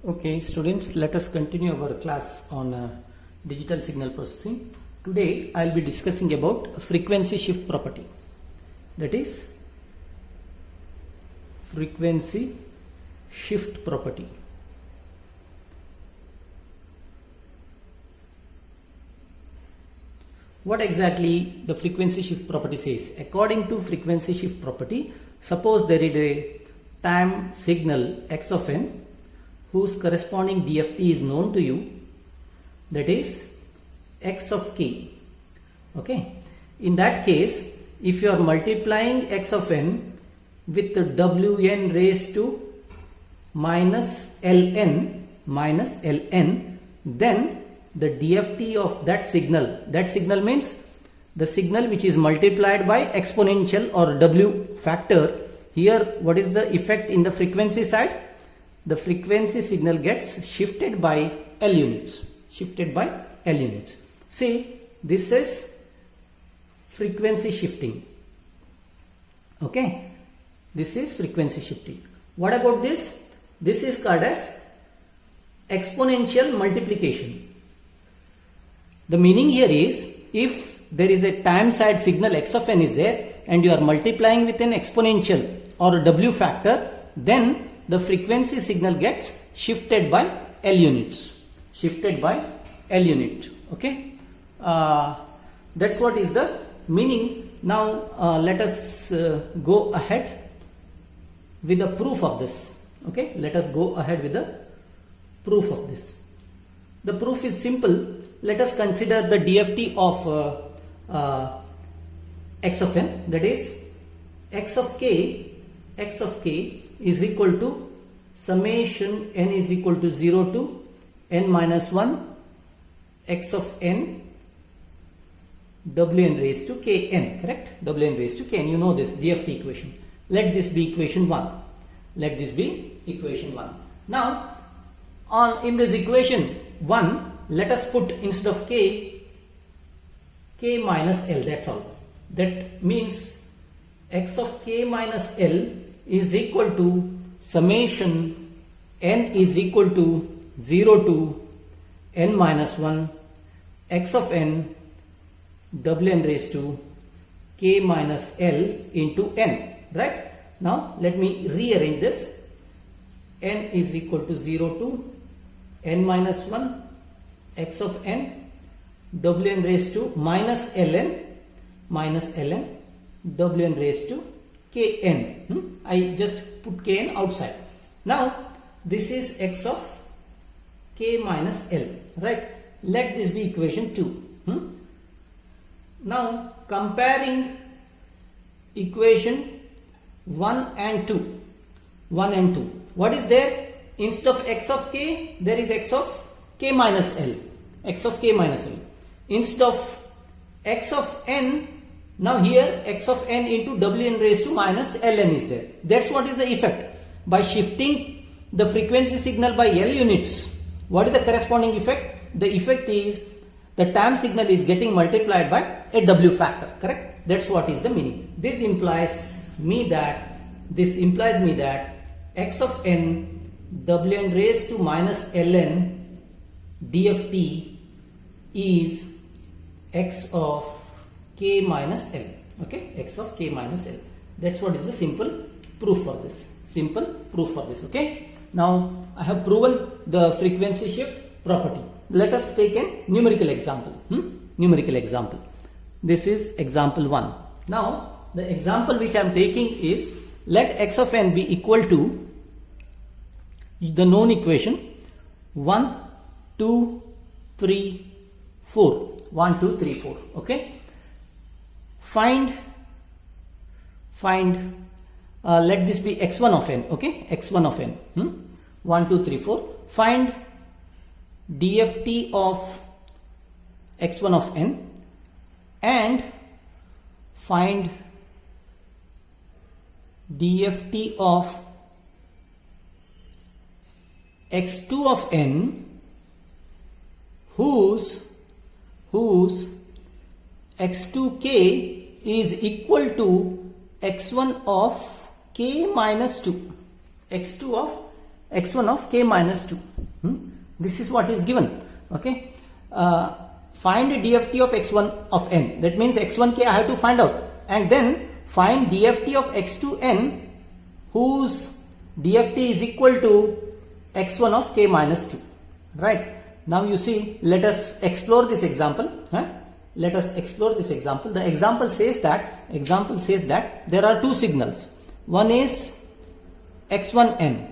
Okay, students, let us continue our class on digital signal processing. Today, I will be discussing about frequency shift property. That is, frequency shift property. What exactly the frequency shift property says? According to frequency shift property, suppose there is a time signal x of n whose corresponding DFT is known to you, that is x of k. Okay, in that case, if you are multiplying x of n with wn raised to minus ln, then the DFT of that signal means the signal which is multiplied by exponential or w factor. Here, what is the effect in the frequency side? The frequency signal gets shifted by L units. See, this is frequency shifting. Okay, this is frequency shifting. What about this? This is called as exponential multiplication. The meaning here is, if there is a time side signal x of n is there and you are multiplying with an exponential or a w factor, then the frequency signal gets shifted by L units. Okay, that's what is the meaning. Now let us go ahead with the proof of this. Okay, let us go ahead with the proof of this. The proof is simple. Let us consider the DFT of x of n, that is x of k is equal to summation n is equal to 0 to n minus 1 x of n wn raised to kn, correct? Wn raised to kn, you know this DFT equation. Let this be equation 1. Now, in this equation 1, let us put instead of k minus l, that's all. That means x of k minus l is equal to summation n is equal to 0 to n minus 1 x of n wn raised to k minus l into n, right? Now let me rearrange this. N is equal to 0 to n minus 1 x of n wn raised to minus ln wn raised to kn. I just put kn outside. Now this is x of k minus l, right? Let this be equation 2. Now comparing equation 1 and 2. What is there? Instead of x of k, there is x of k minus l. Instead of x of n, now here x of n into wn raised to minus ln is there. That's what is the effect. By shifting the frequency signal by L units, what is the corresponding effect? The effect is the time signal is getting multiplied by a w factor, correct? That's what is the meaning. This implies me that x of n wn raised to minus ln DFT is x of k minus l. Okay, x of k minus l. That's what is the simple proof for this. Okay, now I have proven the frequency shift property. Let us take a numerical example. This is example 1. Now the example which I am taking is, let x of n be equal to the known equation 1, 2, 3, 4. Okay, find let this be x1 of n. Okay, x1 of n. 1, 2, 3, 4. Find DFT of x1 of n and find DFT of x2 of n whose x2k is equal to x1 of k minus 2. x1 of k minus 2. This is what is given. Okay. Find DFT of x1 of n. That means x1k I have to find out, and then find DFT of x2n whose DFT is equal to x1 of k minus 2. Right. Now you see, let us explore this example. Let us explore this example. The example says that there are two signals. One is x1n.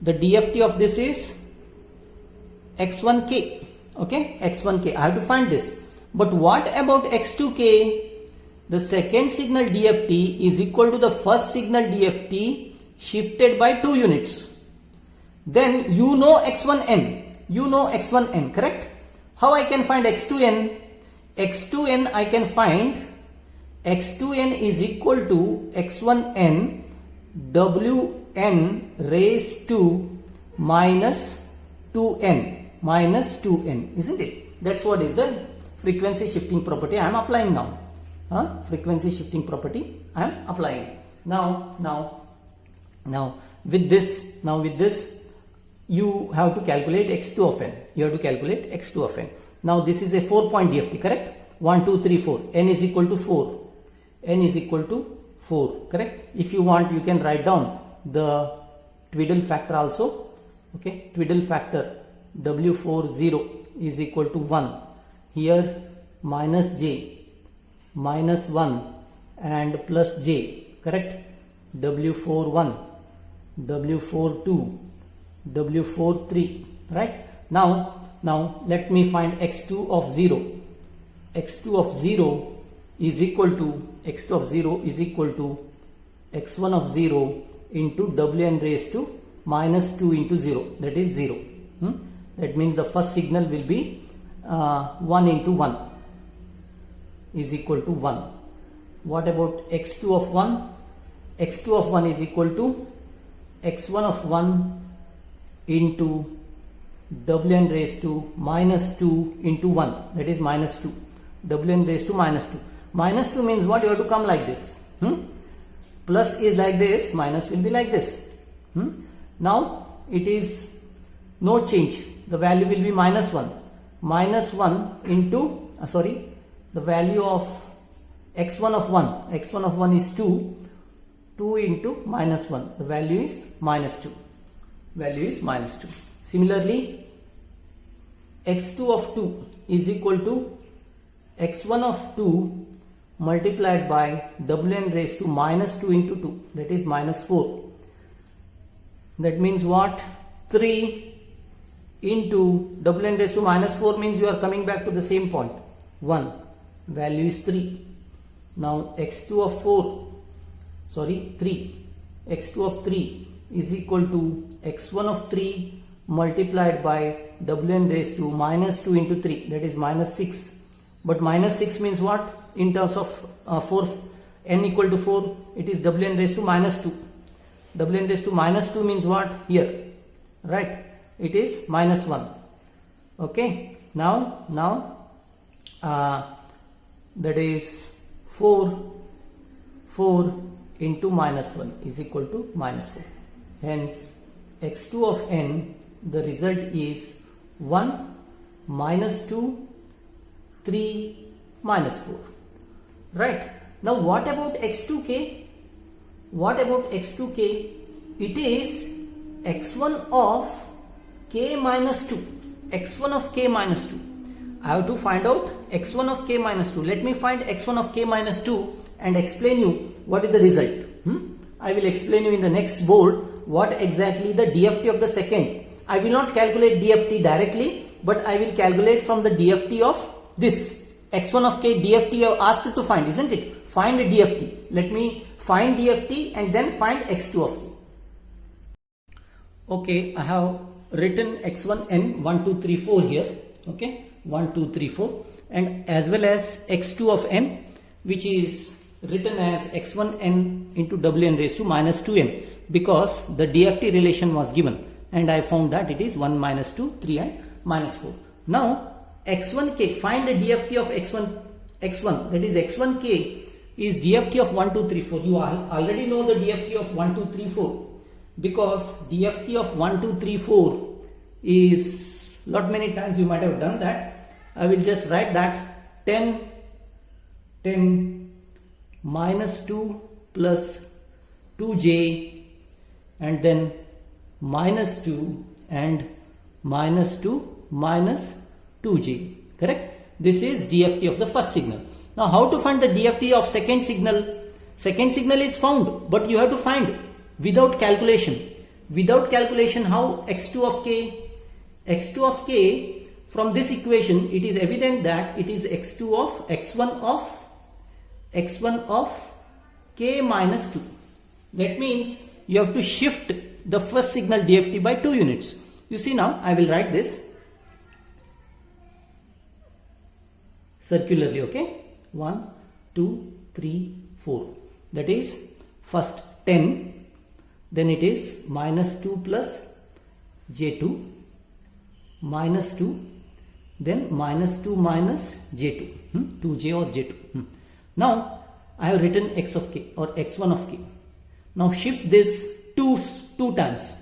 The DFT of this is x1k. Okay, x1k. I have to find this. But what about x2k? The second signal DFT is equal to the first signal DFT shifted by 2 units. Then you know x1n. You know x1n, correct? How I can find x2n? x2n I can find x2n is equal to x1n wn raised to minus 2n, isn't it? That's what is the frequency shifting property I am applying now. Frequency shifting property I am applying. Now with this you have to calculate x2 of n. You have to calculate x2 of n. Now this is a 4-point DFT, correct? 1, 2, 3, 4. N is equal to 4. N is equal to 4, correct? If you want, you can write down the twiddle factor also. Okay, twiddle factor W40 is equal to 1. Here minus j, minus 1 and plus j, correct? W41, W42, W43, right? Now let me find x2 of 0. x2 of 0 is equal to x1 of 0 into wn raised to minus 2 into 0, that is 0. That means the first signal will be 1 into 1 is equal to 1. What about x2 of 1? x2 of 1 is equal to x1 of 1 into wn raised to minus 2 into 1, that is minus 2. wn raised to minus 2. Minus 2 means what? You have to come like this. Plus is like this, minus will be like this. Now it is no change. The value will be minus 1. Minus 1 into, the value of x1 of 1. x1 of 1 is 2. 2 into minus 1. The value is minus 2. Value is minus 2. Similarly, x2 of 2 is equal to x1 of 2 multiplied by wn raised to minus 2 into 2, that is minus 4. That means what? 3 into wn raised to minus 4 means you are coming back to the same point. 1. Value is 3. Now x2 of 3. x2 of 3 is equal to x1 of 3 multiplied by wn raised to minus 2 into 3, that is minus 6. But minus 6 means what? In terms of 4, n equal to 4, it is wn raised to minus 2. wn raised to minus 2 means what? Here, right? It is minus 1. Okay. Now that is 4 into minus 1 is equal to minus 4. Hence x2 of n, the result is 1, minus 2, 3, minus 4. Right. Now what about x2k? What about x2k? It is x1 of k minus 2. x1 of k minus 2. I have to find out x1 of k minus 2. Let me find x1 of k minus 2 and explain you what is the result. I will explain you in the next board what exactly the DFT of the second. I will not calculate DFT directly, but I will calculate from the DFT of this. x1 of k DFT you have asked to find, isn't it? Find a DFT. Let me find DFT and then find x2 of k. Okay, I have written x1 n 1, 2, 3, 4 here. Okay, 1, 2, 3, 4, and as well as x2 of n, which is written as x1 n into wn raised to minus 2n, because the DFT relation was given and I found that it is 1, minus 2, 3 and minus 4. Now x1k, find the DFT of x1, that is x1k is DFT of 1, 2, 3, 4. You already know the DFT of 1, 2, 3, 4, because DFT of 1, 2, 3, 4 is, lot many times you might have done that. I will just write that 10 minus 2 plus 2j and then minus 2 and minus 2 minus 2j, correct? This is DFT of the first signal. Now how to find the DFT of second signal? Second signal is found, but you have to find without calculation. Without calculation, how? X2 of k. X2 of k, from this equation it is evident that it is x2 of x1 of k minus 2. That means you have to shift the first signal DFT by 2 units. You see, now I will write this circularly, okay? 1, 2, 3, 4. That is first 10, then it is minus 2 plus j2, minus 2, then minus 2 minus j2, 2j or j2. Now I have written x of k or x1 of k. Now shift this two times,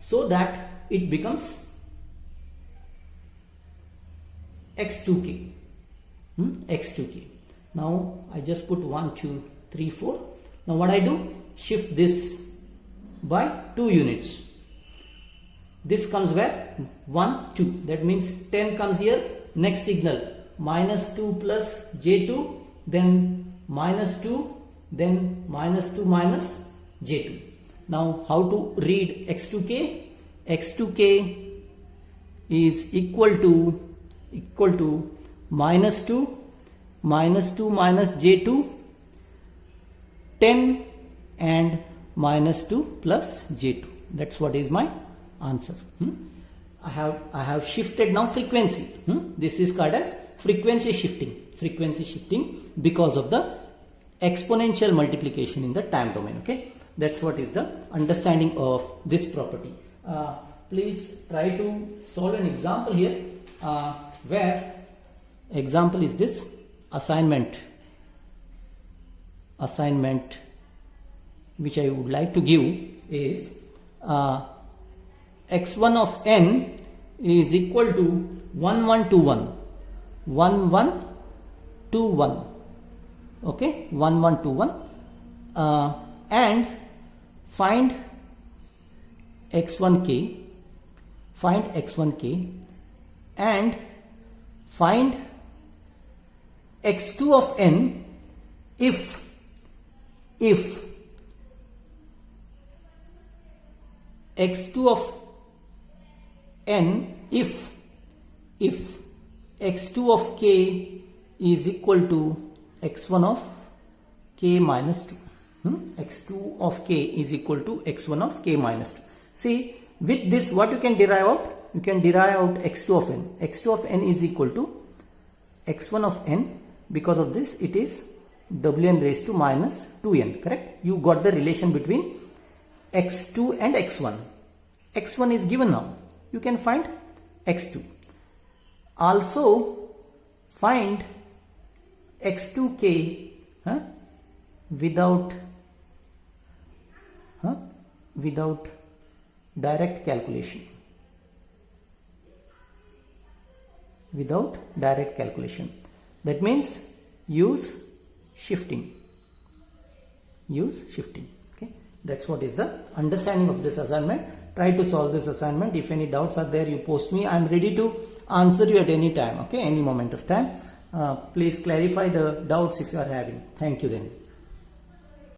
so that it becomes x2k, x2k. Now I just put 1, 2, 3, 4. Now what I do? Shift this by 2 units. This comes where? 1, 2. That means 10 comes here. Next signal minus 2 plus j2, then minus 2, then minus 2 minus j2. Now how to read x2k? x2k is equal to minus 2 minus j2, 10 and minus 2 plus j2. That's what is my answer. I have shifted now frequency. This is called as frequency shifting because of the exponential multiplication in the time domain. Okay, that's what is the understanding of this property. Please try to solve an example here, where example is this assignment which I would like to give is x1 of n is equal to 1 1 2 1 1 1 2 1. Okay, 1 1 2 1, and find x1k, and find x2 of n if x2 of n if x2 of k is equal to x1 of k minus 2. X2 of k is equal to x1 of k minus 2. See, with this what you can derive out? You can derive out x2 of n. x2 of n is equal to x1 of n. Because of this it is wn raised to minus 2n, correct? You got the relation between x2 and x1. x1 is given now. You can find x2. Also find x2k without direct calculation. That means use shifting. Okay, that's what is the understanding of this assignment. Try to solve this assignment. If any doubts are there, you post me. I am ready to answer you at any time. Okay, any moment of time. Please clarify the doubts if you are having. Thank you then.